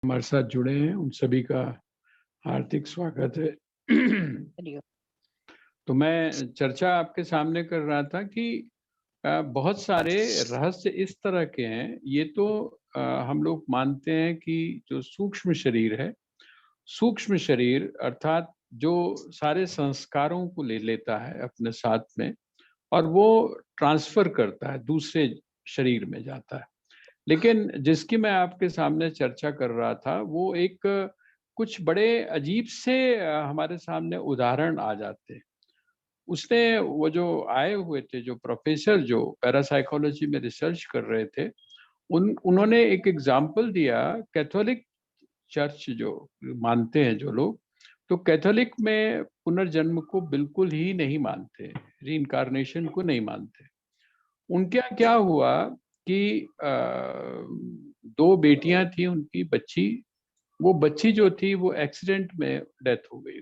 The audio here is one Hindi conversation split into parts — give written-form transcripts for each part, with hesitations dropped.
हमारे साथ जुड़े हैं उन सभी का हार्दिक स्वागत है। करियो। तो मैं चर्चा आपके सामने कर रहा था कि बहुत सारे रहस्य इस तरह के हैं। ये तो हम लोग मानते हैं कि जो सूक्ष्म शरीर है, सूक्ष्म शरीर अर्थात जो सारे संस्कारों को ले लेता है अपने साथ में और वो ट्रांसफर करता है, दूसरे शरीर में जाता है। लेकिन जिसकी मैं आपके सामने चर्चा कर रहा था वो एक कुछ बड़े अजीब से हमारे सामने उदाहरण आ जाते हैं। उसने वो जो आए हुए थे, जो प्रोफेसर जो पैरासाइकोलॉजी में रिसर्च कर रहे थे, उन्होंने एक एग्जाम्पल दिया। कैथोलिक चर्च जो मानते हैं जो लोग, तो कैथोलिक में पुनर्जन्म को बिल्कुल ही नहीं मानते, रीइंकार्नेशन को नहीं मानते। उनके यहाँ क्या हुआ कि दो बेटियां थी उनकी, बच्ची, वो बच्ची जो थी वो एक्सीडेंट में डेथ हो गई।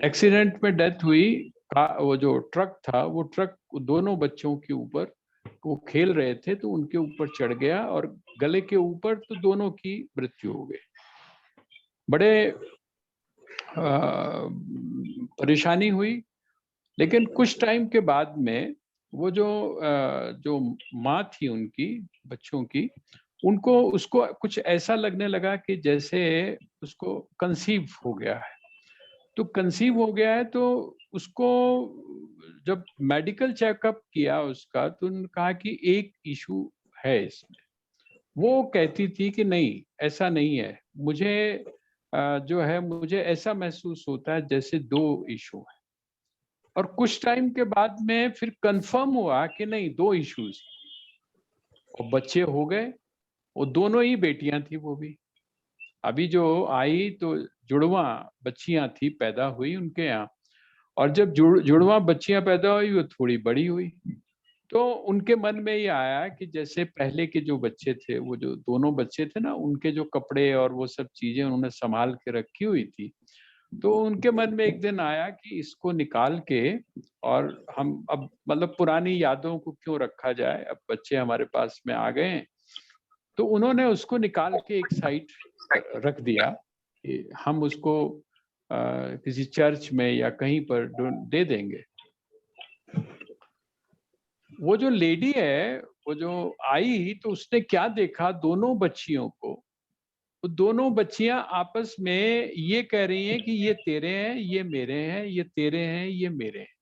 एक्सीडेंट में डेथ हुई। वो जो ट्रक था, वो ट्रक दोनों बच्चों के ऊपर, वो खेल रहे थे तो उनके ऊपर चढ़ गया और गले के ऊपर, तो दोनों की मृत्यु हो गई। बड़े परेशानी हुई। लेकिन कुछ टाइम के बाद में वो जो माँ थी उनकी बच्चों की, उनको उसको कुछ ऐसा लगने लगा कि जैसे उसको कंसीव हो गया है। तो कंसीव हो गया है तो उसको जब मेडिकल चेकअप किया उसका, तो उन्होंने कहा कि एक इशू है इसमें। वो कहती थी कि नहीं, ऐसा नहीं है, मुझे जो है मुझे ऐसा महसूस होता है जैसे दो इशू है। और कुछ टाइम के बाद में फिर कंफर्म हुआ कि नहीं, दो इश्यूज, और बच्चे हो गए। वो दोनों ही बेटियां थी वो भी। अभी जो आई तो जुड़वा बच्चियां थी, पैदा हुई उनके यहाँ। और जब जुड़वा बच्चियां पैदा हुई, वो थोड़ी बड़ी हुई, तो उनके मन में ये आया कि जैसे पहले के जो बच्चे थे, वो जो दोनों बच्चे थे ना, उनके जो कपड़े और वो सब चीजें उन्होंने संभाल के रखी हुई थी। तो उनके मन में एक दिन आया कि इसको निकाल के, और हम अब मतलब पुरानी यादों को क्यों रखा जाए, अब बच्चे हमारे पास में आ गए हैं। तो उन्होंने उसको निकाल के एक साइड रख दिया कि हम उसको किसी चर्च में या कहीं पर दे देंगे। वो जो लेडी है, वो जो आई, तो उसने क्या देखा, दोनों बच्चियों को, वो दोनों बच्चियां आपस में ये कह रही हैं कि ये तेरे हैं, ये मेरे हैं, ये तेरे हैं, ये मेरे हैं।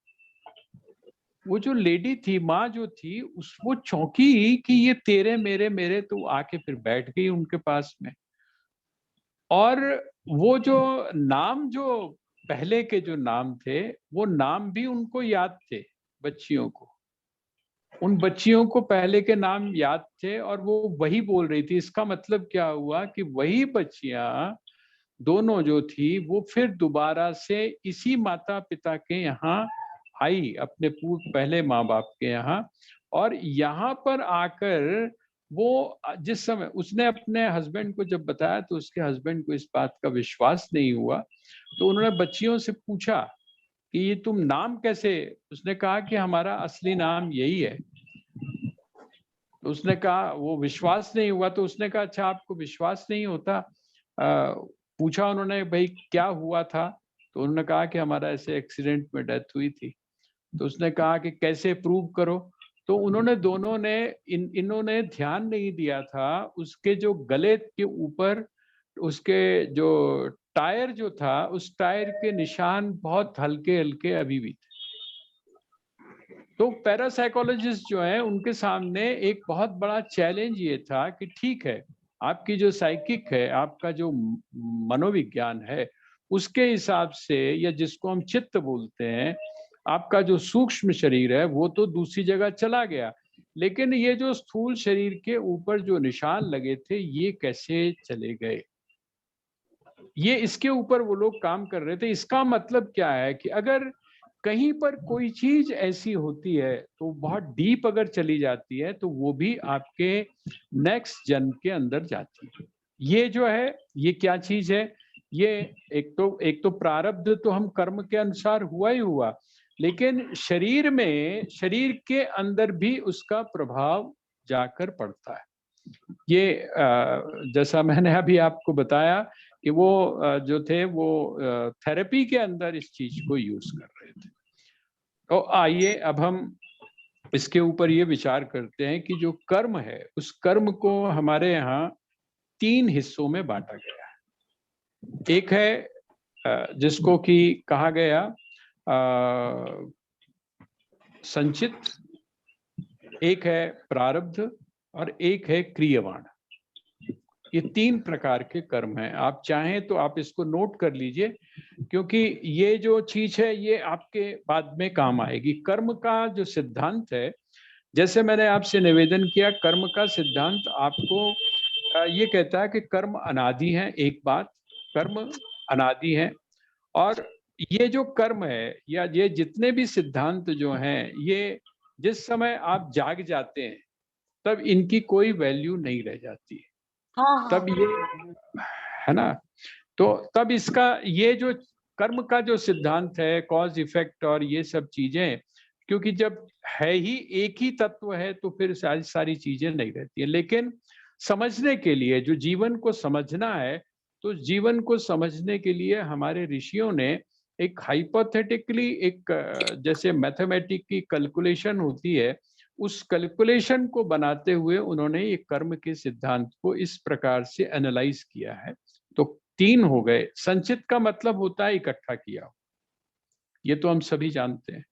वो जो लेडी थी, माँ जो थी, उस वो चौंकी कि ये तेरे मेरे मेरे, तो आके फिर बैठ गई उनके पास में। और वो जो नाम, जो पहले के जो नाम थे, वो नाम भी उनको याद थे, बच्चियों को। उन बच्चियों को पहले के नाम याद थे और वो वही बोल रही थी। इसका मतलब क्या हुआ कि वही बच्चियां दोनों जो थी, वो फिर दोबारा से इसी माता पिता के यहाँ आई, अपने पूर्व पहले माँ बाप के यहाँ। और यहाँ पर आकर वो, जिस समय उसने अपने हस्बैंड को जब बताया, तो उसके हस्बैंड को इस बात का विश्वास नहीं हुआ। तो उन्होंने बच्चियों से पूछा कि ये तुम नाम कैसे, उसने कहा कि हमारा असली नाम यही है। तो उसने कहा, वो विश्वास नहीं हुआ, तो उसने कहा अच्छा, आपको विश्वास नहीं होता? पूछा उन्होंने, भाई क्या हुआ था? तो उन्होंने कहा कि हमारा ऐसे एक्सीडेंट में डेथ हुई थी। तो उसने कहा कि कैसे, प्रूव करो। तो उन्होंने दोनों ने, इन्होंने ध्यान नहीं दिया था, उसके जो गले के ऊपर उसके जो टायर जो था, उस टायर के निशान बहुत हल्के हल्के अभी भी थे। तो पैरासाइकोलॉजिस्ट जो है, उनके सामने एक बहुत बड़ा चैलेंज ये था कि ठीक है, आपकी जो साइकिक है, आपका जो मनोविज्ञान है, उसके हिसाब से, या जिसको हम चित्त बोलते हैं, आपका जो सूक्ष्म शरीर है वो तो दूसरी जगह चला गया, लेकिन ये जो स्थूल शरीर के ऊपर जो निशान लगे थे, ये कैसे चले गए? ये इसके ऊपर वो लोग काम कर रहे थे। इसका मतलब क्या है कि अगर कहीं पर कोई चीज ऐसी होती है, तो बहुत डीप अगर चली जाती है, तो वो भी आपके नेक्स्ट जन्म के अंदर जाती है। ये जो है, ये क्या चीज है? ये एक तो प्रारब्ध तो हम कर्म के अनुसार हुआ ही हुआ, लेकिन शरीर में, शरीर के अंदर भी उसका प्रभाव जाकर पड़ता है। ये जैसा मैंने अभी आपको बताया कि वो जो थे वो थेरेपी के अंदर इस चीज को यूज कर रहे थे। तो आइए अब हम इसके ऊपर ये विचार करते हैं कि जो कर्म है, उस कर्म को हमारे यहाँ 3 हिस्सों में बांटा गया है। एक है जिसको कि कहा गया संचित, एक है प्रारब्ध और एक है क्रियमाण। ये 3 प्रकार के कर्म हैं। आप चाहें तो आप इसको नोट कर लीजिए, क्योंकि ये जो चीज है ये आपके बाद में काम आएगी। कर्म का जो सिद्धांत है, जैसे मैंने आपसे निवेदन किया, कर्म का सिद्धांत आपको ये कहता है कि कर्म अनादि है। एक बात, कर्म अनादि है, और ये जो कर्म है या ये जितने भी सिद्धांत जो हैं, ये जिस समय आप जाग जाते हैं तब इनकी कोई वैल्यू नहीं रह जाती है। हाँ हाँ तब ये है ना, तो तब इसका ये जो कर्म का जो सिद्धांत है, कॉज इफेक्ट और ये सब चीजें, क्योंकि जब है ही एक ही तत्व है तो फिर सारी सारी चीजें नहीं रहती है। लेकिन समझने के लिए, जो जीवन को समझना है, तो जीवन को समझने के लिए हमारे ऋषियों ने एक हाइपोथेटिकली, एक जैसे मैथमेटिक की कैलकुलेशन होती है, उस कैलकुलेशन को बनाते हुए उन्होंने ये कर्म के सिद्धांत को इस प्रकार से एनालाइज किया है। तो 3 हो गए। संचित का मतलब होता है इकट्ठा किया, ये तो हम सभी जानते हैं।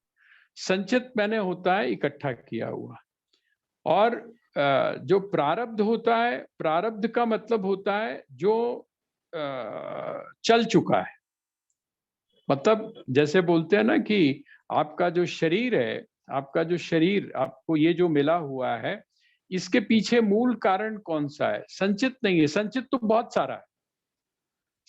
संचित मैंने होता है इकट्ठा किया हुआ। और जो प्रारब्ध होता है, प्रारब्ध का मतलब होता है जो चल चुका है। मतलब जैसे बोलते हैं ना कि आपका जो शरीर है, आपका जो शरीर आपको ये जो मिला हुआ है, इसके पीछे मूल कारण कौन सा है? संचित नहीं है। संचित तो बहुत सारा है।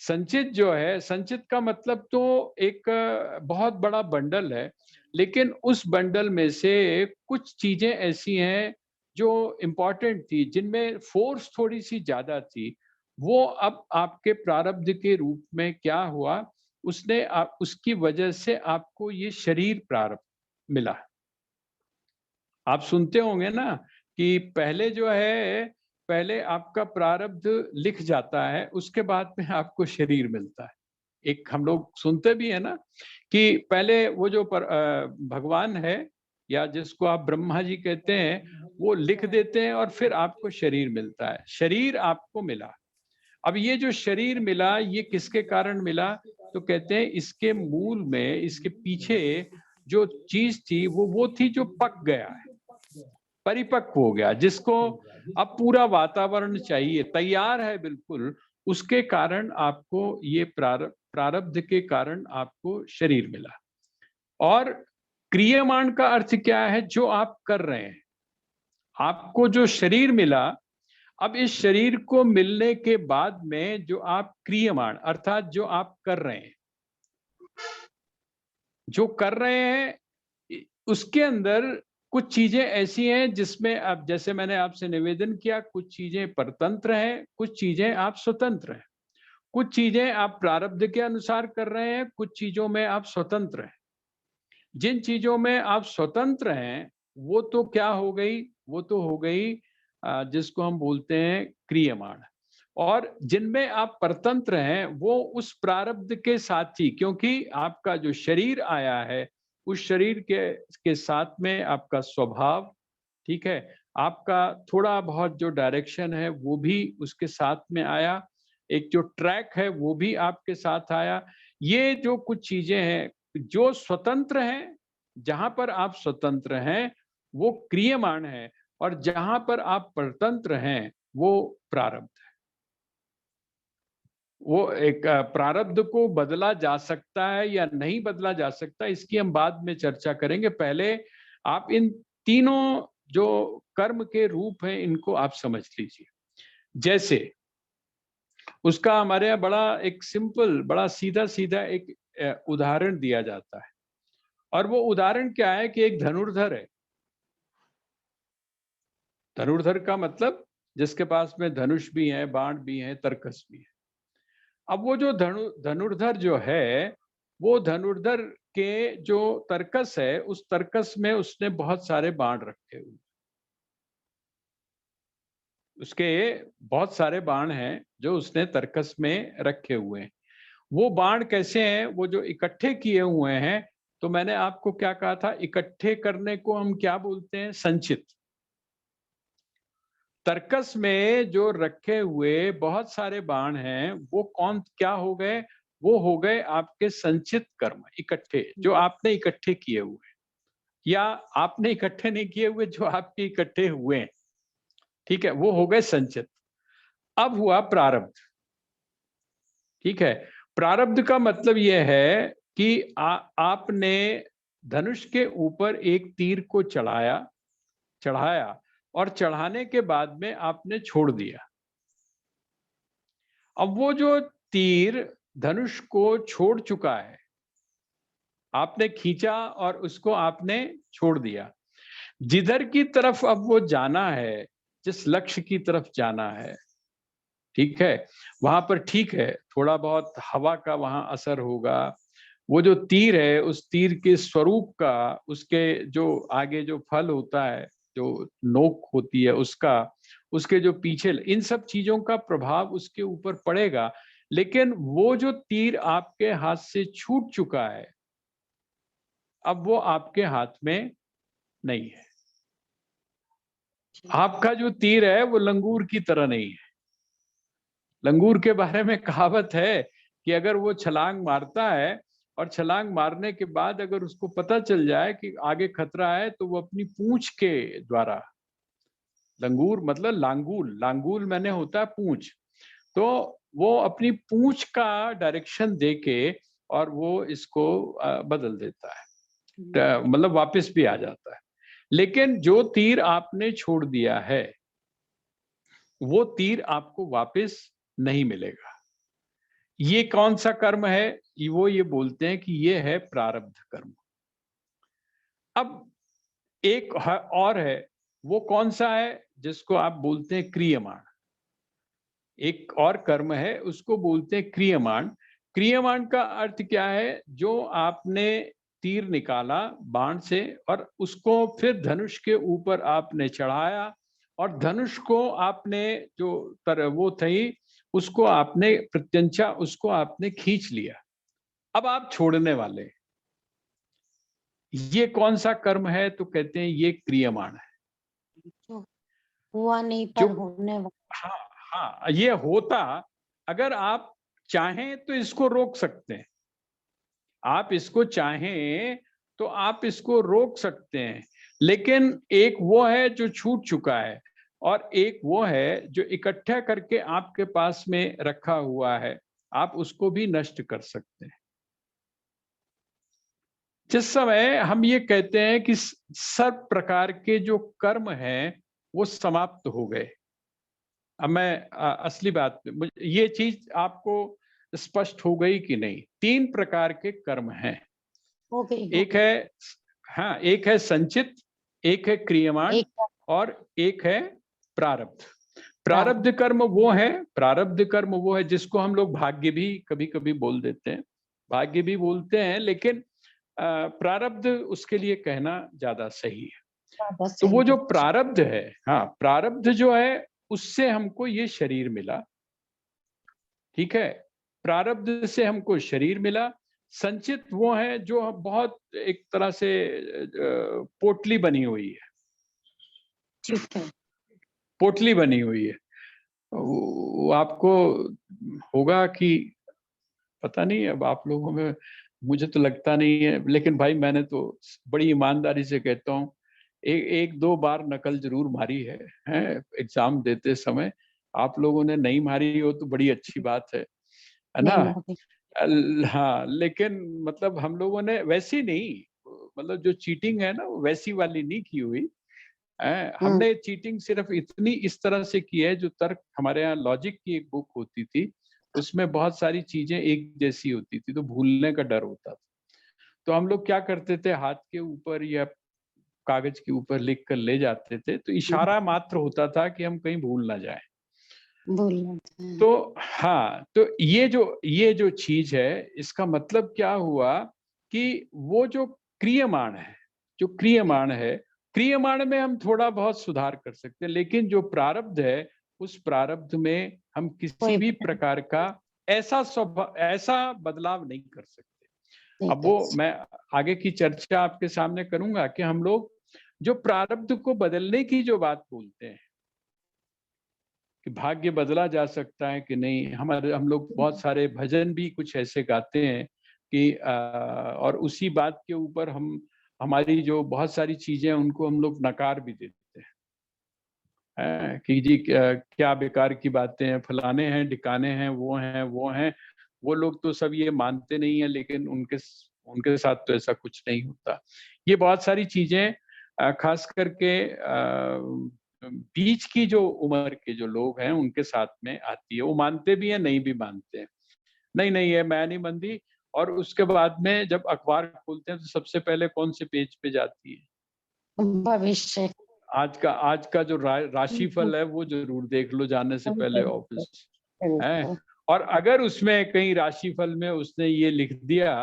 संचित जो है, संचित का मतलब तो एक बहुत बड़ा बंडल है, लेकिन उस बंडल में से कुछ चीजें ऐसी हैं जो इम्पोर्टेंट थी, जिनमें फोर्स थोड़ी सी ज्यादा थी। वो अब आपके प्रारब्ध के रूप में क्या हुआ, उसने उसकी वजह से आपको ये शरीर प्रारब्ध मिला। आप सुनते होंगे ना कि पहले जो है, पहले आपका प्रारब्ध लिख जाता है, उसके बाद में आपको शरीर मिलता है। एक हम लोग सुनते भी है ना कि पहले वो जो भगवान है, या जिसको आप ब्रह्मा जी कहते हैं, वो लिख देते हैं और फिर आपको शरीर मिलता है। शरीर आपको मिला। अब ये जो शरीर मिला, ये किसके कारण मिला? तो कहते हैं इसके मूल में, इसके पीछे जो चीज थी वो थी जो पक गया है, परिपक्व हो गया, जिसको अब पूरा वातावरण चाहिए, तैयार है बिल्कुल। उसके कारण आपको ये प्रारब्ध के कारण आपको शरीर मिला। और क्रियमाण का अर्थ क्या है? जो आप कर रहे हैं। आपको जो शरीर मिला, अब इस शरीर को मिलने के बाद में जो आप क्रियमाण, अर्थात जो आप कर रहे हैं, जो कर रहे हैं, उसके अंदर कुछ चीजें ऐसी हैं जिसमें, अब जैसे मैंने आपसे निवेदन किया, कुछ चीजें परतंत्र हैं, कुछ चीजें आप स्वतंत्र हैं। कुछ चीजें आप प्रारब्ध के अनुसार कर रहे हैं, कुछ चीजों में आप स्वतंत्र हैं। जिन चीजों में आप स्वतंत्र हैं, वो तो क्या हो गई? वो तो हो गई जिसको हम बोलते हैं क्रियमाण। और जिनमें आप परतंत्र हैं, वो उस प्रारब्ध के साथ ही, क्योंकि आपका जो शरीर आया है, उस शरीर के साथ में आपका स्वभाव, ठीक है, आपका थोड़ा बहुत जो डायरेक्शन है वो भी उसके साथ में आया, एक जो ट्रैक है वो भी आपके साथ आया। ये जो कुछ चीजें हैं जो स्वतंत्र हैं, जहां पर आप स्वतंत्र हैं वो क्रियमाण है, और जहां पर आप परतंत्र हैं वो प्रारब्ध है। वो एक प्रारब्ध को बदला जा सकता है या नहीं बदला जा सकता, इसकी हम बाद में चर्चा करेंगे। पहले आप इन तीनों जो कर्म के रूप हैं, इनको आप समझ लीजिए। जैसे उसका हमारे यहाँ बड़ा एक सिंपल, बड़ा सीधा सीधा एक उदाहरण दिया जाता है। और वो उदाहरण क्या है कि एक धनुर्धर है। धनुर्धर का मतलब जिसके पास में धनुष भी है, बाण भी है, तरकस भी है। अब वो जो धनुर्धर जो है, वो धनुर्धर के जो तरकस है, उस तरकस में उसने बहुत सारे बाण रखे हुए। उसके बहुत सारे बाण हैं जो उसने तर्कस में रखे हुए हैं। वो बाण कैसे हैं, वो जो इकट्ठे किए हुए हैं, तो मैंने आपको क्या कहा था, इकट्ठे करने को हम क्या बोलते हैं, संचित। तर्कस में जो रखे हुए बहुत सारे बाण हैं, वो कौन क्या हो गए, वो हो गए आपके संचित कर्म, इकट्ठे, जो आपने इकट्ठे किए हुए, या आपने इकट्ठे नहीं किए हुए, जो आपके इकट्ठे हुए हैं, ठीक है, वो हो गए संचित। अब हुआ प्रारब्ध, ठीक है। प्रारब्ध का मतलब यह है कि आपने धनुष के ऊपर एक तीर को चढ़ाया और चढ़ाने के बाद में आपने छोड़ दिया। अब वो जो तीर धनुष को छोड़ चुका है, आपने खींचा और उसको आपने छोड़ दिया। जिधर की तरफ अब वो जाना है, जिस लक्ष्य की तरफ जाना है, ठीक है, वहां पर ठीक है, थोड़ा बहुत हवा का वहां असर होगा। वो जो तीर है, उस तीर के स्वरूप का, उसके जो आगे जो फल होता है, जो नोक होती है उसका, उसके जो पीछे, इन सब चीजों का प्रभाव उसके ऊपर पड़ेगा। लेकिन वो जो तीर आपके हाथ से छूट चुका है, अब वो आपके हाथ में नहीं है। आपका जो तीर है वो लंगूर की तरह नहीं है। लंगूर के बारे में कहावत है कि अगर वो छलांग मारता है और छलांग मारने के बाद अगर उसको पता चल जाए कि आगे खतरा है, तो वो अपनी पूंछ के द्वारा, लंगूर मतलब लांगूल, लांगूल मैंने होता है पूंछ, तो वो अपनी पूंछ का डायरेक्शन देके और वो इसको बदल देता है, मतलब वापस भी आ जाता है। लेकिन जो तीर आपने छोड़ दिया है, वो तीर आपको वापस नहीं मिलेगा। ये कौन सा कर्म है, वो ये बोलते हैं कि ये है प्रारब्ध कर्म। अब एक और है, वो कौन सा है, जिसको आप बोलते हैं क्रियमाण। एक और कर्म है, उसको बोलते हैं क्रियमाण। क्रियमाण का अर्थ क्या है, जो आपने तीर निकाला बाण से और उसको फिर धनुष के ऊपर आपने चढ़ाया, और धनुष को आपने जो वो थी, उसको आपने प्रत्यंचा, उसको आपने खींच लिया, अब आप छोड़ने वाले। ये कौन सा कर्म है, तो कहते हैं ये क्रियमाण है। जो हुआ नहीं जो पर होने वाला। हाँ, हाँ, ये होता, अगर आप चाहें तो इसको रोक सकते हैं, आप इसको चाहें तो आप इसको रोक सकते हैं। लेकिन एक वो है जो छूट चुका है, और एक वो है जो इकट्ठा करके आपके पास में रखा हुआ है, आप उसको भी नष्ट कर सकते हैं। जिस समय हम ये कहते हैं कि सब प्रकार के जो कर्म हैं वो समाप्त हो गए, अब मैं असली बात, ये चीज आपको स्पष्ट हो गई कि नहीं? 3 प्रकार के कर्म हैं। हो गई, हो एक गई। है, हाँ, एक है संचित, एक है क्रियमाण, एक और एक है प्रारब्ध। प्रारब्ध। प्रारब्ध कर्म वो है, प्रारब्ध कर्म वो है जिसको हम लोग भाग्य भी कभी कभी बोल देते हैं, भाग्य भी बोलते हैं, लेकिन प्रारब्ध उसके लिए कहना ज्यादा सही है। बस तो सही वो जो है। प्रारब्ध है, हाँ, प्रारब्ध जो है, उससे हमको ये शरीर मिला, ठीक है, प्रारब्ध से हमको शरीर मिला। संचित वो है जो बहुत एक तरह से पोटली बनी हुई है, ठीक है। पोटली बनी हुई है। वो आपको होगा कि पता नहीं, अब आप लोगों में, मुझे तो लगता नहीं है, लेकिन भाई मैंने तो बड़ी ईमानदारी से कहता हूँ, एक दो बार नकल जरूर मारी है एग्जाम देते समय। आप लोगों ने नहीं मारी हो तो बड़ी अच्छी बात है ना? नहीं मारती। हाँ, लेकिन मतलब हम लोगों ने वैसी नहीं, मतलब जो चीटिंग है ना, वो वैसी वाली नहीं की हुई है। हमने चीटिंग सिर्फ इतनी इस तरह से की है, जो तर्क हमारे यहाँ लॉजिक की एक बुक होती थी, उसमें बहुत सारी चीजें एक जैसी होती थी, तो भूलने का डर होता था। तो हम लोग क्या करते थे, हाथ के ऊपर या कागज के ऊपर लिख कर ले जाते थे, तो इशारा मात्र होता था कि हम कहीं भूल ना जाए। भूल जाते हैं। तो हाँ, तो ये जो चीज है, इसका मतलब क्या हुआ कि वो जो क्रियमाण है, जो क्रियमाण है, क्रियमाण में हम थोड़ा बहुत सुधार कर सकते हैं, लेकिन जो प्रारब्ध है उस प्रारब्ध में हम किसी कोई भी भी प्रकार का ऐसा बदलाव नहीं कर सकते। नहीं अब कर वो सकते। मैं आगे की चर्चा आपके सामने करूंगा कि हम लोग जो प्रारब्ध को बदलने की जो बात बोलते हैं कि भाग्य बदला जा सकता है कि नहीं, हम लोग बहुत सारे भजन भी कुछ ऐसे गाते हैं कि और उसी बात के ऊपर हम हमारी जो बहुत सारी चीजें उनको हम लोग नकार भी देते हैं कि जी क्या बेकार की बातें हैं, फलाने हैं, ढिकाने हैं, वो हैं, वो लोग तो सब ये मानते नहीं है, लेकिन उनके साथ तो ऐसा कुछ नहीं होता। ये बहुत सारी चीजें खास करके बीच की जो उम्र के जो लोग हैं उनके साथ में आती है। वो मानते भी हैं, नहीं भी मानते हैं। नहीं नहीं है, मैं नहीं मानती। और उसके बाद में जब अखबार खोलते हैं तो सबसे पहले कौन से पेज पे जाती है? भविष्य। आज का जो राशिफल है वो जरूर देख लो जाने से पहले ऑफिस है। बिल्कुल। और अगर उसमें कहीं राशिफल में उसने ये लिख दिया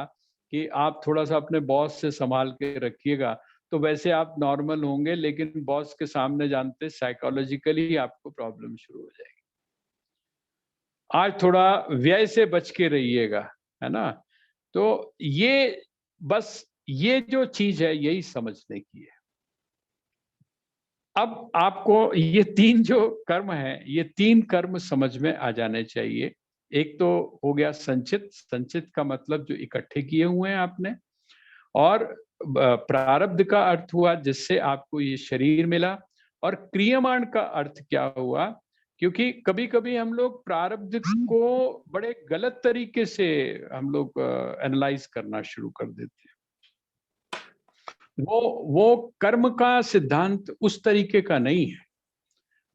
कि आप थोड़ा सा अपने बॉस से संभाल के रखिएगा, तो वैसे आप नॉर्मल होंगे, लेकिन बॉस के सामने जानते साइकोलॉजिकली आपको प्रॉब्लम शुरू हो जाएगी। आज थोड़ा व्यय से बच के रहिएगा, है ना? तो ये बस ये जो चीज है यही समझने की है। अब आपको ये 3 जो कर्म हैं, ये 3 कर्म समझ में आ जाने चाहिए। एक तो हो गया संचित, संचित का मतलब जो इकट्ठे किए हुए हैं आपने, और प्रारब्ध का अर्थ हुआ जिससे आपको ये शरीर मिला, और क्रियमाण का अर्थ क्या हुआ? क्योंकि कभी-कभी हम लोग प्रारब्ध को बड़े गलत तरीके से हम लोग एनालाइज़ करना शुरू कर देते हैं। वो कर्म का सिद्धांत उस तरीके का नहीं है।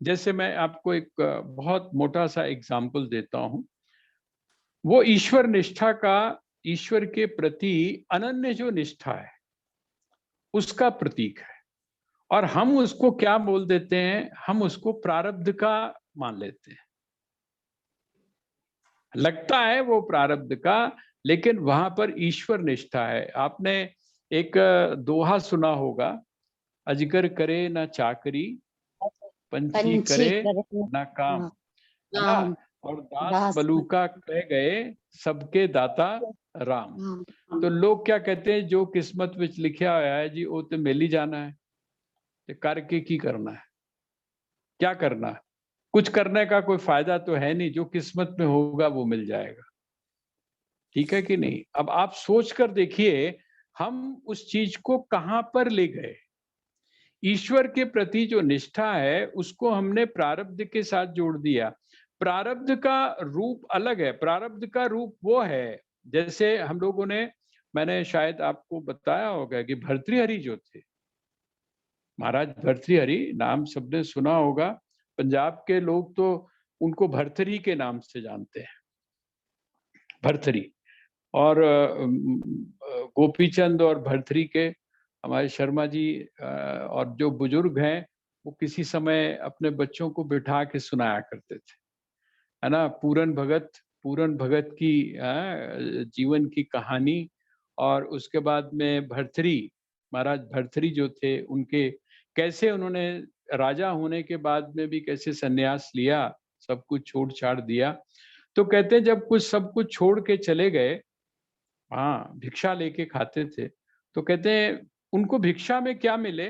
जैसे मैं आपको एक बहुत मोटा सा एग्जाम्पल देता हूं। वो ईश्वर निष्ठा का, ईश्वर के प्रति अनन्य जो निष्ठा है उसका प्रतीक है। और हम उसको क्या बोल देते हैं? हम उसको प्रारब्ध का मान लेते हैं। लगता है वो प्रारब्ध का, लेकिन वहां पर ईश्वर निष्ठा है। आपने एक दोहा सुना होगा, अजगर करे ना चाकरी, पंछी पंछी करे करे ना काम, हाँ, है ना? राम और दास दास मलूका कह गए, सबके दाता राम। हाँ, तो हाँ, लोग क्या कहते हैं? जो किस्मत विच लिखा होया है जी वो तो मिल ही जाना है, ते करके की करना है? क्या करना है? कुछ करने का कोई फायदा तो है नहीं, जो किस्मत में होगा वो मिल जाएगा। ठीक है कि नहीं? अब आप सोच कर देखिए, हम उस चीज को कहां पर ले गए। ईश्वर के प्रति जो निष्ठा है उसको हमने प्रारब्ध के साथ जोड़ दिया। प्रारब्ध का रूप अलग है। प्रारब्ध का रूप वो है, जैसे हम लोगों ने, मैंने शायद आपको बताया होगा कि भर्तृहरि जो थे, महाराज भर्तृहरि नाम सबने सुना होगा। पंजाब के लोग तो उनको भर्तरी के नाम से जानते हैं, भर्तरी। और गोपीचंद और भर्तरी के, हमारे शर्मा जी और जो बुजुर्ग हैं, वो किसी समय अपने बच्चों को बिठा के सुनाया करते थे, है ना? पूरन भगत की जीवन की कहानी। और उसके बाद में भर्तरी, महाराज भर्तरी जो थे उनके, कैसे उन्होंने राजा होने के बाद में भी कैसे सन्यास लिया, सब कुछ छोड़ छाड़ दिया। तो कहते हैं जब कुछ सब कुछ छोड़ के चले गए, हाँ, भिक्षा लेके खाते थे। तो कहते हैं उनको भिक्षा में क्या मिले,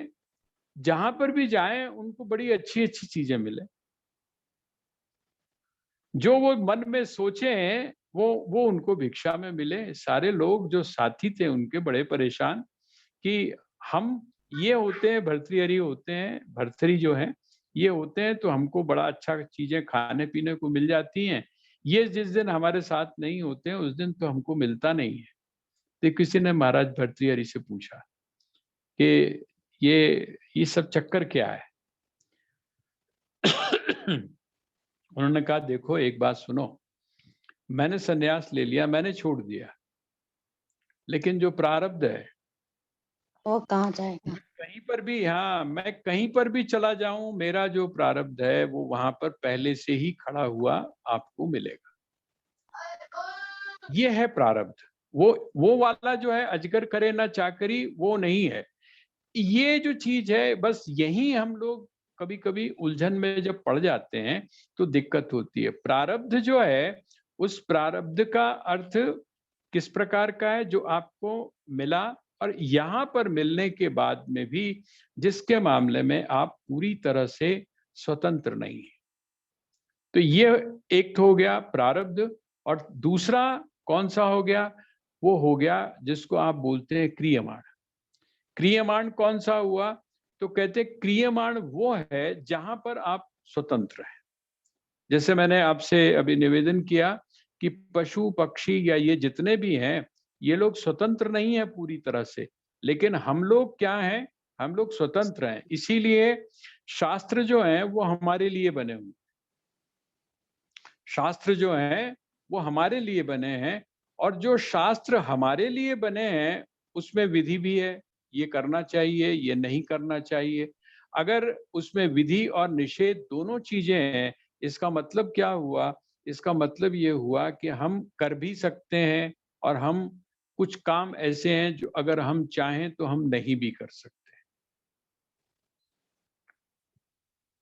जहां पर भी जाएं उनको बड़ी अच्छी अच्छी चीजें मिले। जो वो मन में सोचे हैं वो उनको भिक्षा में मिले। सारे लोग जो साथी थे उनके बड़े परेशान कि हम ये होते हैं, भर्तृहरि होते हैं, भर्तरी जो है ये होते हैं, तो हमको बड़ा अच्छा चीजें खाने पीने को मिल जाती हैं। ये जिस दिन हमारे साथ नहीं होते हैं उस दिन तो हमको मिलता नहीं है। तो किसी ने महाराज भर्तृहरि से पूछा कि ये सब चक्कर क्या है? उन्होंने कहा देखो एक बात सुनो, मैंने सन्यास ले लिया, मैंने छोड़ दिया, लेकिन जो प्रारब्ध है, वो कहाँ जाएगा? कहीं पर भी, हाँ, मैं कहीं पर भी चला जाऊं, मेरा जो प्रारब्ध है वो वहां पर पहले से ही खड़ा हुआ आपको मिलेगा। ये है प्रारब्ध। वो वाला जो है अजगर करे ना चाकरी, वो नहीं है। ये जो चीज है बस यही हम लोग कभी कभी उलझन में जब पड़ जाते हैं तो दिक्कत होती है। प्रारब्ध जो है, उस प्रारब्ध का अर्थ किस प्रकार का है, जो आपको मिला और यहाँ पर मिलने के बाद में भी जिसके मामले में आप पूरी तरह से स्वतंत्र नहीं है। तो ये एक तो हो गया प्रारब्ध। और दूसरा कौन सा हो गया? वो हो गया जिसको आप बोलते हैं क्रियमाण। क्रियमाण कौन सा हुआ? तो कहते क्रियमाण वो है जहां पर आप स्वतंत्र हैं। जैसे मैंने आपसे अभी निवेदन किया कि पशु पक्षी या ये जितने भी हैं, ये लोग स्वतंत्र नहीं है पूरी तरह से, लेकिन हम लोग क्या हैं? हम लोग स्वतंत्र हैं। इसीलिए शास्त्र जो हैं वो हमारे लिए बने हुए, शास्त्र जो हैं वो हमारे लिए बने हैं। और जो शास्त्र हमारे लिए बने हैं उसमें विधि भी है, ये करना चाहिए, ये नहीं करना चाहिए। अगर उसमें विधि और निषेध दोनों चीजें हैं, इसका मतलब क्या हुआ? इसका मतलब ये हुआ कि हम कर भी सकते हैं और हम कुछ काम ऐसे हैं जो अगर हम चाहें तो हम नहीं भी कर सकते।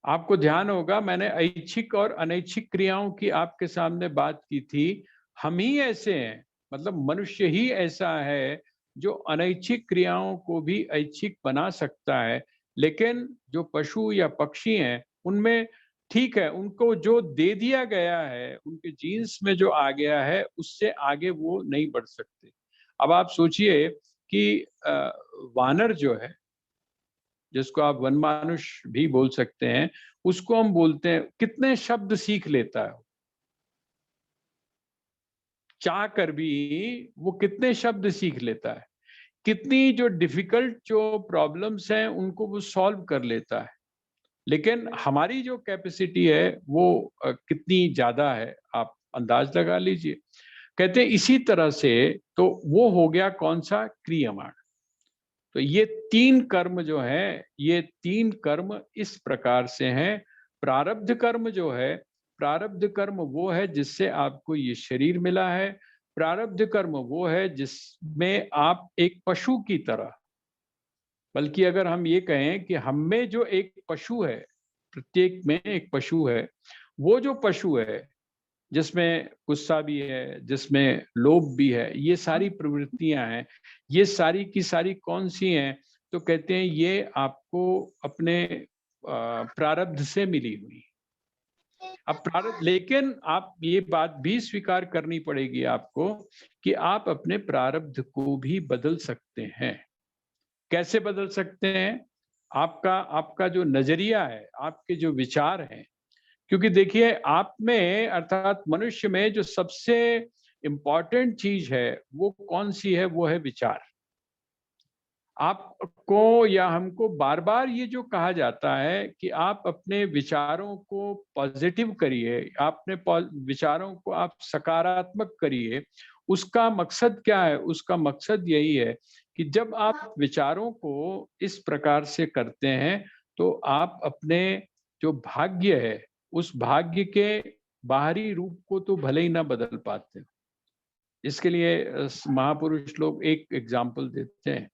आपको ध्यान होगा मैंने ऐच्छिक और अनैच्छिक क्रियाओं की आपके सामने बात की थी। हम ही ऐसे हैं, मतलब मनुष्य ही ऐसा है जो अनैच्छिक क्रियाओं को भी ऐच्छिक बना सकता है। लेकिन जो पशु या पक्षी हैं उनमें ठीक है, उनको जो दे दिया गया है, उनके जीन्स में जो आ गया है, उससे आगे वो नहीं बढ़ सकते। अब आप सोचिए कि वानर जो है, जिसको आप वनमानुष भी बोल सकते हैं, उसको हम बोलते हैं, कितने शब्द सीख लेता है, चाह कर भी वो कितने शब्द सीख लेता है, कितनी जो डिफिकल्ट जो प्रॉब्लम्स हैं उनको वो सॉल्व कर लेता है। लेकिन हमारी जो कैपेसिटी है वो कितनी ज्यादा है, आप अंदाज लगा लीजिए। कहते हैं इसी तरह से, तो वो हो गया कौन सा? क्रियमाण। तो ये तीन कर्म जो है, ये तीन कर्म इस प्रकार से हैं। प्रारब्ध कर्म जो है, प्रारब्ध कर्म वो है जिससे आपको ये शरीर मिला है। प्रारब्ध कर्म वो है जिसमें आप एक पशु की तरह, बल्कि अगर हम ये कहें कि हम में जो एक पशु है, प्रत्येक में एक पशु है, वो जो पशु है जिसमें गुस्सा भी है, जिसमें लोभ भी है, ये सारी प्रवृत्तियां हैं, ये सारी की सारी कौन सी हैं? तो कहते हैं ये आपको अपने प्रारब्ध से मिली हुई। अब प्रारब्ध, लेकिन आप ये बात भी स्वीकार करनी पड़ेगी आपको कि आप अपने प्रारब्ध को भी बदल सकते हैं। कैसे बदल सकते हैं? आपका आपका जो नजरिया है, आपके जो विचार हैं, क्योंकि देखिए आप में अर्थात मनुष्य में जो सबसे इंपॉर्टेंट चीज है वो कौन सी है? वो है विचार। आपको या हमको बार बार ये जो कहा जाता है कि आप अपने विचारों को पॉजिटिव करिए, आपने विचारों को आप सकारात्मक करिए। उसका मकसद क्या है? उसका मकसद यही है कि जब आप विचारों को इस प्रकार से करते हैं तो आप अपने जो भाग्य है, उस भाग्य के बाहरी रूप को तो भले ही ना बदल पाते। इसके लिए महापुरुष लोग एक एग्जाम्पल देते हैं।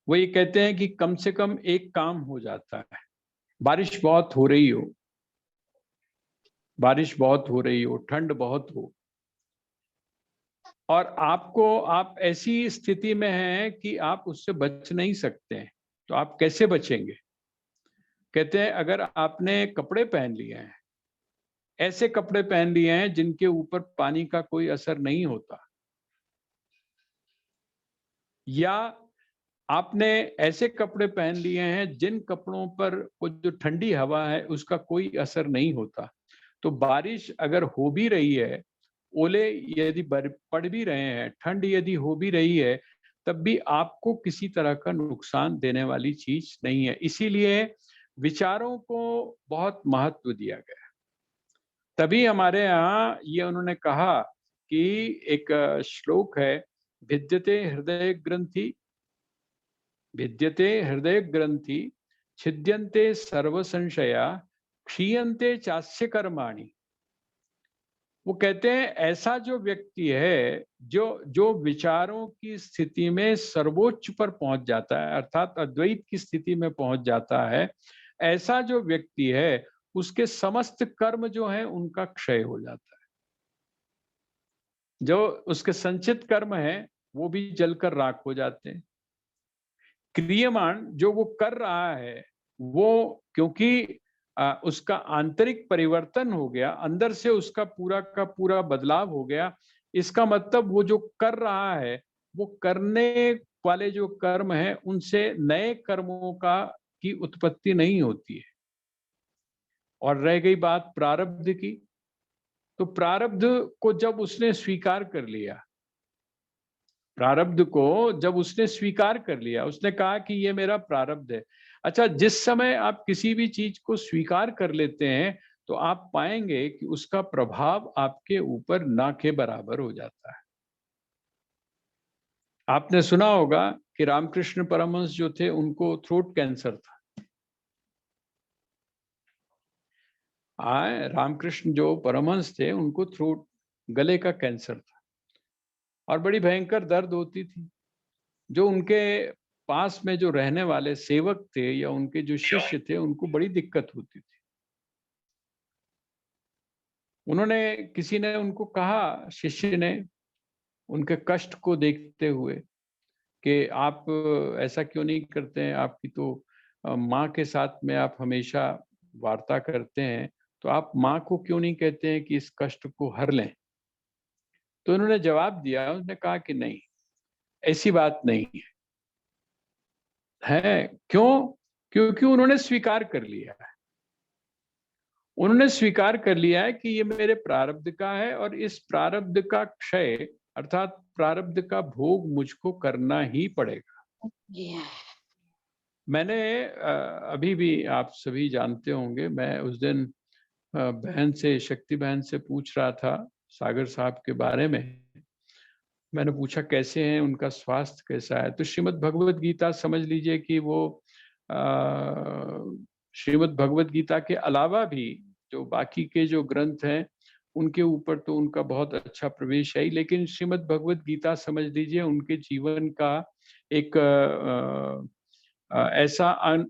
वो ये कहते हैं कि कम से कम एक काम हो जाता है। बारिश बहुत हो रही हो, बारिश बहुत हो रही हो, ठंड बहुत हो, और आप ऐसी स्थिति में हैं कि आप उससे बच नहीं सकते हैं, तो आप कैसे बचेंगे? कहते हैं अगर आपने कपड़े पहन लिए हैं, ऐसे कपड़े पहन लिए हैं जिनके ऊपर पानी का कोई असर नहीं होता, या आपने ऐसे कपड़े पहन लिए हैं जिन कपड़ों पर वो जो ठंडी हवा है उसका कोई असर नहीं होता, तो बारिश अगर हो भी रही है, ओले यदि पड़ भी रहे हैं, ठंड यदि हो भी रही है, तब भी आपको किसी तरह का नुकसान देने वाली चीज नहीं है। इसीलिए विचारों को बहुत महत्व दिया गया। तभी हमारे यहाँ ये उन्होंने कहा कि एक श्लोक है, भिद्यते हृदय ग्रंथि, भिद्यते हृदय ग्रंथि, छिद्यन्ते सर्व संशया, क्षीयन्ते चास्य कर्माणि। वो कहते हैं ऐसा जो व्यक्ति है जो जो विचारों की स्थिति में सर्वोच्च पर पहुंच जाता है, अर्थात अद्वैत की स्थिति में पहुंच जाता है, ऐसा जो व्यक्ति है उसके समस्त कर्म जो है उनका क्षय हो जाता है। जो उसके संचित कर्म है वो भी जलकर राख हो जाते हैं। क्रियमाण जो वो कर रहा है वो, क्योंकि उसका आंतरिक परिवर्तन हो गया, अंदर से उसका पूरा का पूरा बदलाव हो गया, इसका मतलब वो जो कर रहा है वो करने वाले जो कर्म है उनसे नए कर्मों का की उत्पत्ति नहीं होती है। और रह गई बात प्रारब्ध की, तो प्रारब्ध को जब उसने स्वीकार कर लिया, प्रारब्ध को जब उसने स्वीकार कर लिया, उसने कहा कि ये मेरा प्रारब्ध है। अच्छा, जिस समय आप किसी भी चीज को स्वीकार कर लेते हैं तो आप पाएंगे कि उसका प्रभाव आपके ऊपर ना के बराबर हो जाता है। आपने सुना होगा कि रामकृष्ण परमहंस जो थे उनको थ्रोट कैंसर था। रामकृष्ण जो परमहंस थे उनको थ्रोट, गले का कैंसर था और बड़ी भयंकर दर्द होती थी। जो उनके पास में जो रहने वाले सेवक थे या उनके जो शिष्य थे उनको बड़ी दिक्कत होती थी। उन्होंने, किसी ने उनको कहा, शिष्य ने, उनके कष्ट को देखते हुए कि आप ऐसा क्यों नहीं करते हैं, आपकी तो माँ के साथ में आप हमेशा वार्ता करते हैं, तो आप माँ को क्यों नहीं कहते हैं कि इस कष्ट को हर लें। तो उन्होंने जवाब दिया, उन्होंने कहा कि नहीं, ऐसी बात नहीं है। क्यों? क्योंकि उन्होंने स्वीकार कर लिया है। उन्होंने स्वीकार कर लिया है कि ये मेरे प्रारब्ध का है और इस प्रारब्ध का क्षय अर्थात प्रारब्ध का भोग मुझको करना ही पड़ेगा। मैंने अभी भी, आप सभी जानते होंगे, मैं उस दिन बहन से, शक्ति बहन से पूछ रहा था सागर साहब के बारे में। मैंने पूछा कैसे हैं, उनका स्वास्थ्य कैसा है। तो श्रीमद् भगवत गीता समझ लीजिए कि वो श्रीमद् भगवत गीता के अलावा भी जो बाकी के जो ग्रंथ हैं उनके ऊपर तो उनका बहुत अच्छा प्रवेश है ही, लेकिन श्रीमद् भगवत गीता समझ लीजिए उनके जीवन का एक ऐसा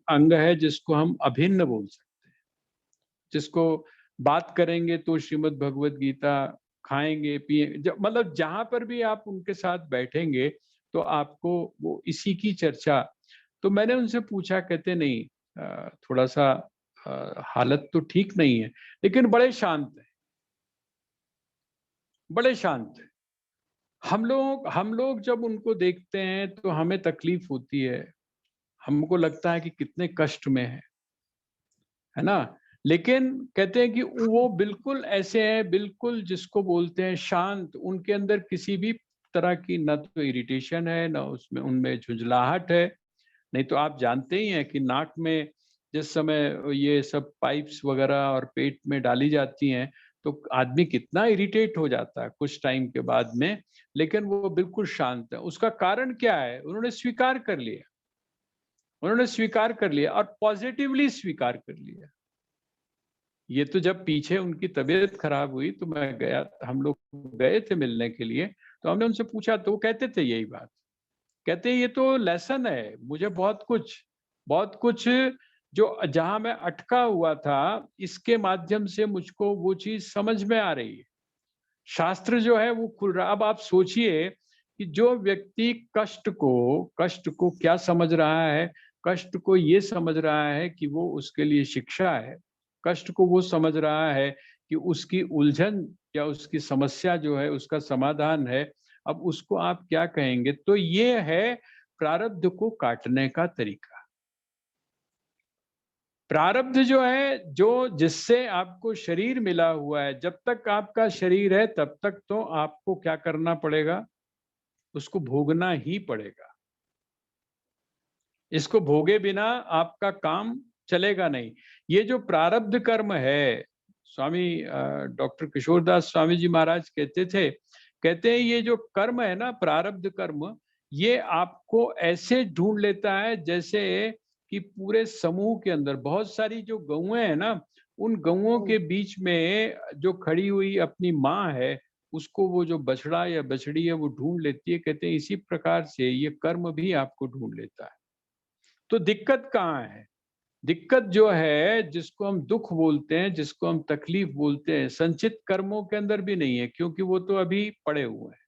अंग है जिसको हम अभिन्न बोल सकते हैं, जिसको बात करेंगे तो श्रीमद् भगवत गीता, खाएंगे पिए, मतलब जहां पर भी आप उनके साथ बैठेंगे तो आपको वो इसी की चर्चा। तो मैंने उनसे पूछा, कहते नहीं, थोड़ा सा हालत तो ठीक नहीं है, लेकिन बड़े शांत है, बड़े शांत है। हम लोग जब उनको देखते हैं तो हमें तकलीफ होती है, हमको लगता है कि कितने कष्ट में है ना। लेकिन कहते हैं कि वो बिल्कुल ऐसे हैं, बिल्कुल जिसको बोलते हैं शांत, उनके अंदर किसी भी तरह की न तो इरिटेशन है, न उसमें उनमें झुंझलाहट है। नहीं तो आप जानते ही हैं कि नाक में जिस समय ये सब पाइप्स वगैरह और पेट में डाली जाती हैं तो आदमी कितना इरिटेट हो जाता है कुछ टाइम के बाद में, लेकिन वो बिल्कुल शांत है। उसका कारण क्या है? उन्होंने स्वीकार कर लिया, उन्होंने स्वीकार कर लिया और पॉजिटिवली स्वीकार कर लिया। ये तो जब पीछे उनकी तबीयत खराब हुई तो मैं गया, हम लोग गए थे मिलने के लिए, तो हमने उनसे पूछा तो वो कहते थे यही बात। कहते ये तो लेसन है, मुझे बहुत कुछ जो जहां मैं अटका हुआ था इसके माध्यम से मुझको वो चीज समझ में आ रही है। शास्त्र जो है वो खुल रहा। अब आप सोचिए कि जो व्यक्ति कष्ट को क्या समझ रहा है, कष्ट को ये समझ रहा है कि वो उसके लिए शिक्षा है, कष्ट को वो समझ रहा है कि उसकी उलझन या उसकी समस्या जो है उसका समाधान है। अब उसको आप क्या कहेंगे? तो ये है प्रारब्ध को काटने का तरीका। प्रारब्ध जो है, जो जिससे आपको शरीर मिला हुआ है, जब तक आपका शरीर है तब तक तो आपको क्या करना पड़ेगा? उसको भोगना ही पड़ेगा। इसको भोगे बिना आपका काम चलेगा नहीं। ये जो प्रारब्ध कर्म है, स्वामी डॉक्टर किशोरदास स्वामी जी महाराज कहते थे, कहते हैं ये जो कर्म है ना, प्रारब्ध कर्म, ये आपको ऐसे ढूंढ लेता है जैसे कि पूरे समूह के अंदर बहुत सारी जो गौएं हैं ना, उन गौओं के बीच में जो खड़ी हुई अपनी माँ है, उसको वो जो बछड़ा या बछड़ी है वो ढूंढ लेती है। कहते हैं इसी प्रकार से ये कर्म भी आपको ढूंढ लेता है। तो दिक्कत कहाँ है? दिक्कत जो है, जिसको हम दुख बोलते हैं, जिसको हम तकलीफ बोलते हैं, संचित कर्मों के अंदर भी नहीं है, क्योंकि वो तो अभी पड़े हुए हैं।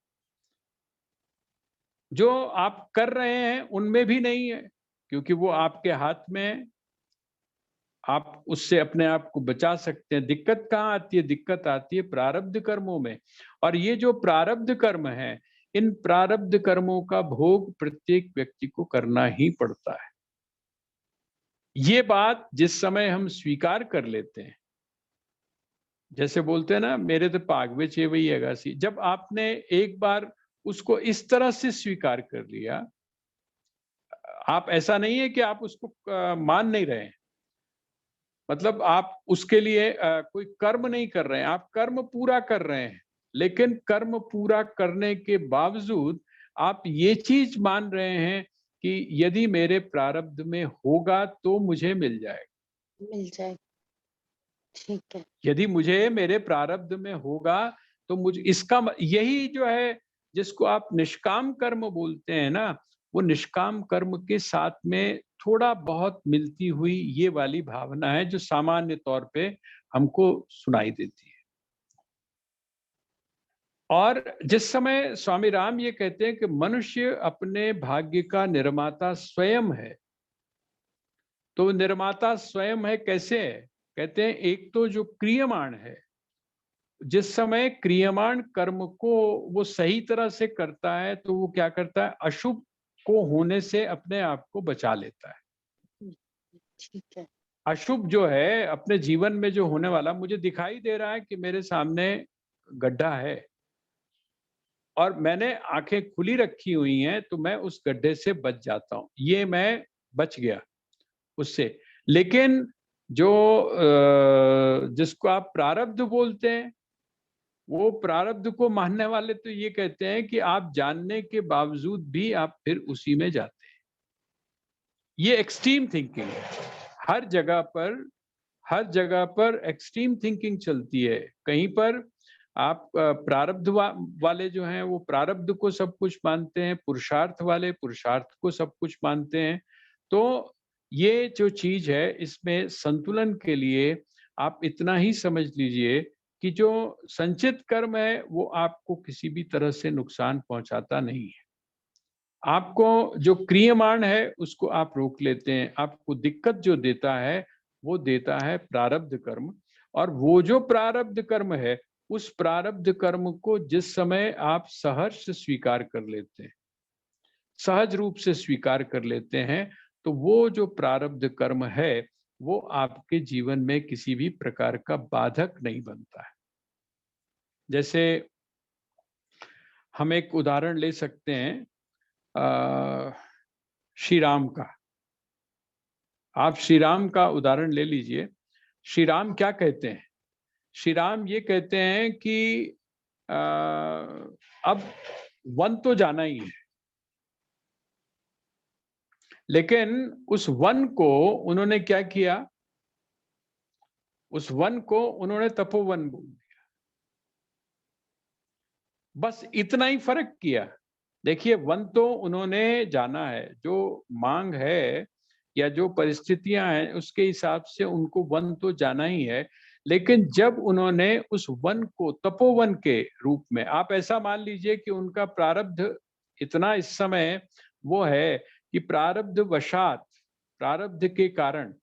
जो आप कर रहे हैं उनमें भी नहीं है, क्योंकि वो आपके हाथ में है। आप उससे अपने आप को बचा सकते हैं। दिक्कत कहाँ आती है? दिक्कत आती है प्रारब्ध कर्मों में। और ये जो प्रारब्ध कर्म है, इन प्रारब्ध कर्मों का भोग प्रत्येक व्यक्ति को करना ही पड़ता है। ये बात जिस समय हम स्वीकार कर लेते हैं, जैसे बोलते हैं ना, मेरे तो पाग में छे वही अगासी, जब आपने एक बार उसको इस तरह से स्वीकार कर लिया, आप ऐसा नहीं है कि आप उसको मान नहीं रहे हैं, मतलब आप उसके लिए कोई कर्म नहीं कर रहे हैं, आप कर्म पूरा कर रहे हैं, लेकिन कर्म पूरा करने के बावजूद आप ये चीज मान रहे हैं कि यदि मेरे प्रारब्ध में होगा तो मुझे मिल जाएगा। मिल जाएगा। ठीक है। यदि मुझे मेरे प्रारब्ध में होगा तो मुझे इसका यही जो है, जिसको आप निष्काम कर्म बोलते हैं ना, वो निष्काम कर्म के साथ में थोड़ा बहुत मिलती हुई ये वाली भावना है जो सामान्य तौर पे हमको सुनाई देती है। और जिस समय स्वामी राम ये कहते हैं कि मनुष्य अपने भाग्य का निर्माता स्वयं है, तो निर्माता स्वयं है कैसे है? कहते हैं एक तो जो क्रियमाण है, जिस समय क्रियमाण कर्म को वो सही तरह से करता है तो वो क्या करता है, अशुभ को होने से अपने आप को बचा लेता है। ठीक है। अशुभ जो है अपने जीवन में जो होने वाला, मुझे दिखाई दे रहा है कि मेरे सामने गड्ढा है और मैंने आंखें खुली रखी हुई हैं, तो मैं उस गड्ढे से बच जाता हूं, ये मैं बच गया उससे। लेकिन जो जिसको आप प्रारब्ध बोलते हैं, वो प्रारब्ध को मानने वाले तो ये कहते हैं कि आप जानने के बावजूद भी आप फिर उसी में जाते हैं। ये एक्सट्रीम थिंकिंग है। हर जगह पर हर जगह पर एक्सट्रीम थिंकिंग चलती है। कहीं पर आप प्रारब्ध वाले जो हैं वो प्रारब्ध को सब कुछ मानते हैं, पुरुषार्थ वाले पुरुषार्थ को सब कुछ मानते हैं। तो ये जो चीज है, इसमें संतुलन के लिए आप इतना ही समझ लीजिए कि जो संचित कर्म है वो आपको किसी भी तरह से नुकसान पहुंचाता नहीं है। आपको जो क्रियमाण है उसको आप रोक लेते हैं। आपको दिक्कत जो देता है वो देता है प्रारब्ध कर्म। और वो जो प्रारब्ध कर्म है, उस प्रारब्ध कर्म को जिस समय आप सहर्ष स्वीकार कर लेते हैं, सहज रूप से स्वीकार कर लेते हैं, तो वो जो प्रारब्ध कर्म है वो आपके जीवन में किसी भी प्रकार का बाधक नहीं बनता है। जैसे हम एक उदाहरण ले सकते हैं श्री राम का। आप श्री राम का उदाहरण ले लीजिए। श्री राम क्या कहते हैं? श्री राम ये कहते हैं कि अब वन तो जाना ही है, लेकिन उस वन को उन्होंने क्या किया? उस वन को उन्होंने तपोवन बोल दिया। बस इतना ही फर्क किया। देखिए, वन तो उन्होंने जाना है, जो मांग है या जो परिस्थितियां हैं उसके हिसाब से उनको वन तो जाना ही है। लेकिन जब उन्होंने उस वन को तपोवन के रूप में, आप ऐसा मान लीजिए कि उनका प्रारब्ध इतना इस समय वो है कि प्रारब्ध वशात, प्रारब्ध के कारण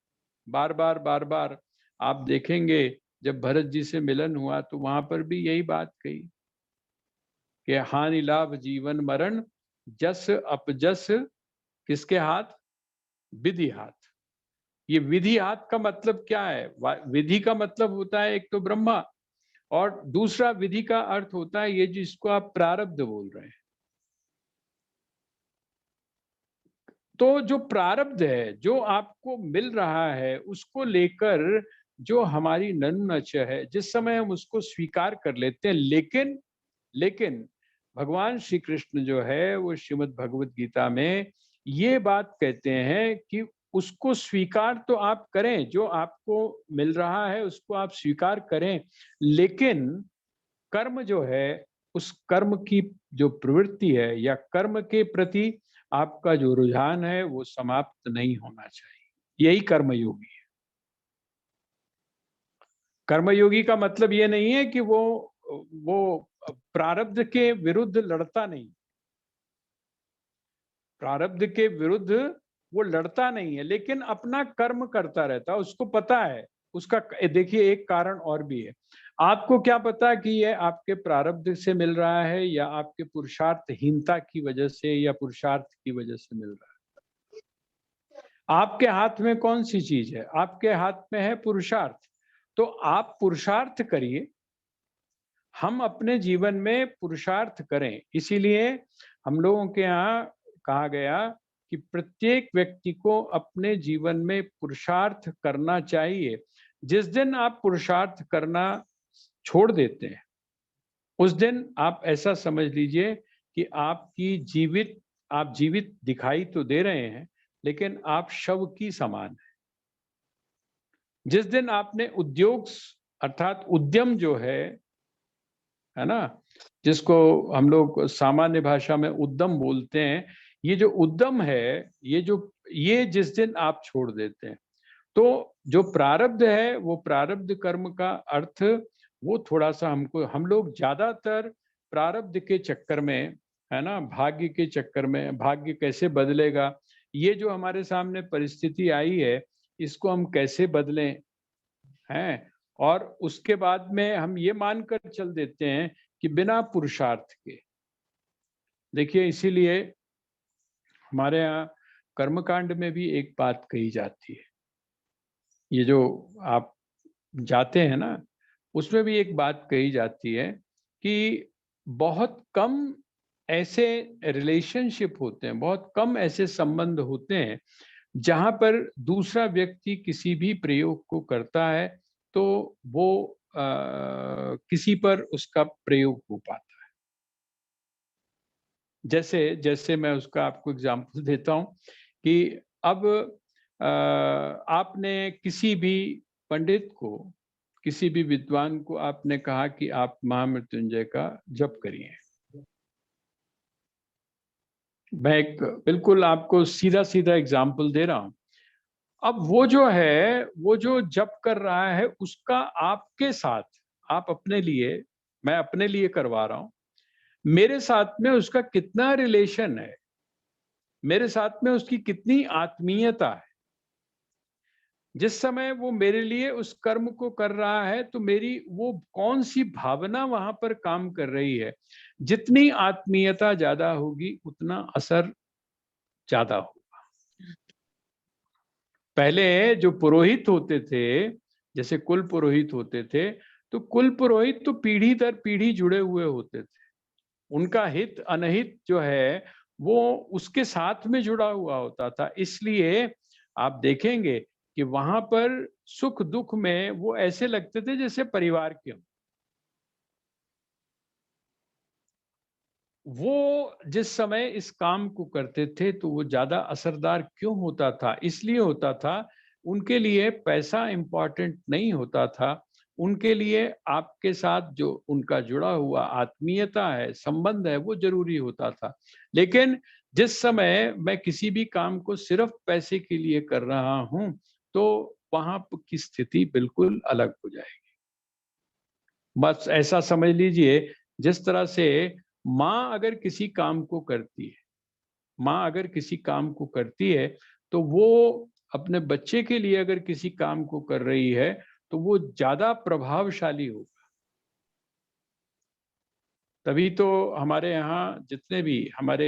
बार बार आप देखेंगे, जब भरत जी से मिलन हुआ तो वहां पर भी यही बात कही कि हानि लाभ जीवन मरण, जस अपजस किसके हाथ? विधि हाथ। ये विधि हाथ का मतलब क्या है? विधि का मतलब होता है एक तो ब्रह्मा, और दूसरा विधि का अर्थ होता है ये जिसको आप प्रारब्ध बोल रहे हैं। तो जो प्रारब्ध है, जो आपको मिल रहा है, उसको लेकर जो हमारी नच है, जिस समय हम उसको स्वीकार कर लेते हैं, लेकिन लेकिन भगवान श्री कृष्ण जो है वो श्रीमद् भगवत गीता में ये बात कहते हैं कि उसको स्वीकार तो आप करें, जो आपको मिल रहा है उसको आप स्वीकार करें, लेकिन कर्म जो है, उस कर्म की जो प्रवृत्ति है या कर्म के प्रति आपका जो रुझान है वो समाप्त नहीं होना चाहिए। यही कर्मयोगी है। कर्मयोगी का मतलब ये नहीं है कि वो प्रारब्ध के विरुद्ध लड़ता नहीं, प्रारब्ध के विरुद्ध वो लड़ता नहीं है, लेकिन अपना कर्म करता रहता है। उसको पता है उसका। देखिए, एक कारण और भी है। आपको क्या पता कि ये आपके प्रारब्ध से मिल रहा है या आपके पुरुषार्थहीनता की वजह से या पुरुषार्थ की वजह से मिल रहा है? आपके हाथ में कौन सी चीज है? आपके हाथ में है पुरुषार्थ। तो आप पुरुषार्थ करिए, हम अपने जीवन में पुरुषार्थ करें। इसीलिए हम लोगों के यहाँ कहा गया कि प्रत्येक व्यक्ति को अपने जीवन में पुरुषार्थ करना चाहिए। जिस दिन आप पुरुषार्थ करना छोड़ देते हैं, उस दिन आप ऐसा समझ लीजिए कि आप जीवित दिखाई तो दे रहे हैं, लेकिन आप शव की समान है। जिस दिन आपने उद्योग अर्थात उद्यम जो है ना, जिसको हम लोग सामान्य भाषा में उद्यम बोलते हैं, ये जो उद्यम है, ये जिस दिन आप छोड़ देते हैं, तो जो प्रारब्ध है, वो प्रारब्ध कर्म का अर्थ वो थोड़ा सा हम लोग ज्यादातर प्रारब्ध के चक्कर में, है ना, भाग्य के चक्कर में, भाग्य कैसे बदलेगा, ये जो हमारे सामने परिस्थिति आई है, इसको हम कैसे बदलें, हैं, और उसके बाद में हम ये मानकर चल देते हैं कि बिना पुरुषार्थ के। देखिए, इसीलिए हमारे यहाँ कर्मकांड में भी एक बात कही जाती है। ये जो आप जाते हैं ना, उसमें भी एक बात कही जाती है कि बहुत कम ऐसे रिलेशनशिप होते हैं, बहुत कम ऐसे संबंध होते हैं जहां पर दूसरा व्यक्ति किसी भी प्रयोग को करता है तो वो किसी पर उसका प्रयोग हो पाता है। जैसे जैसे मैं उसका आपको एग्जांपल देता हूं कि अब आपने किसी भी पंडित को, किसी भी विद्वान को आपने कहा कि आप महामृत्युंजय का जप करिए। मैं एक बिल्कुल आपको सीधा सीधा एग्जांपल दे रहा हूं। अब वो जो है, वो जो जप कर रहा है, उसका आपके साथ, आप अपने लिए, मैं अपने लिए करवा रहा हूं, मेरे साथ में उसका कितना रिलेशन है, मेरे साथ में उसकी कितनी आत्मीयता है। जिस समय वो मेरे लिए उस कर्म को कर रहा है, तो मेरी वो कौन सी भावना वहां पर काम कर रही है। जितनी आत्मीयता ज्यादा होगी, उतना असर ज्यादा होगा। पहले जो पुरोहित होते थे, जैसे कुल पुरोहित होते थे, तो कुल पुरोहित तो पीढ़ी दर पीढ़ी जुड़े हुए होते थे। उनका हित अनहित जो है, वो उसके साथ में जुड़ा हुआ होता था। इसलिए आप देखेंगे कि वहां पर सुख दुख में वो ऐसे लगते थे जैसे परिवार के हों। वो जिस समय इस काम को करते थे, तो वो ज्यादा असरदार क्यों होता था? इसलिए होता था, उनके लिए पैसा इंपॉर्टेंट नहीं होता था। उनके लिए आपके साथ जो उनका जुड़ा हुआ आत्मीयता है, संबंध है, वो जरूरी होता था। लेकिन जिस समय मैं किसी भी काम को सिर्फ पैसे के लिए कर रहा हूं, तो वहां की स्थिति बिल्कुल अलग हो जाएगी। बस ऐसा समझ लीजिए, जिस तरह से माँ अगर किसी काम को करती है, माँ अगर किसी काम को करती है, तो वो अपने बच्चे के लिए अगर किसी काम को कर रही है, तो वो ज्यादा प्रभावशाली होगा। तभी तो हमारे यहाँ जितने भी हमारे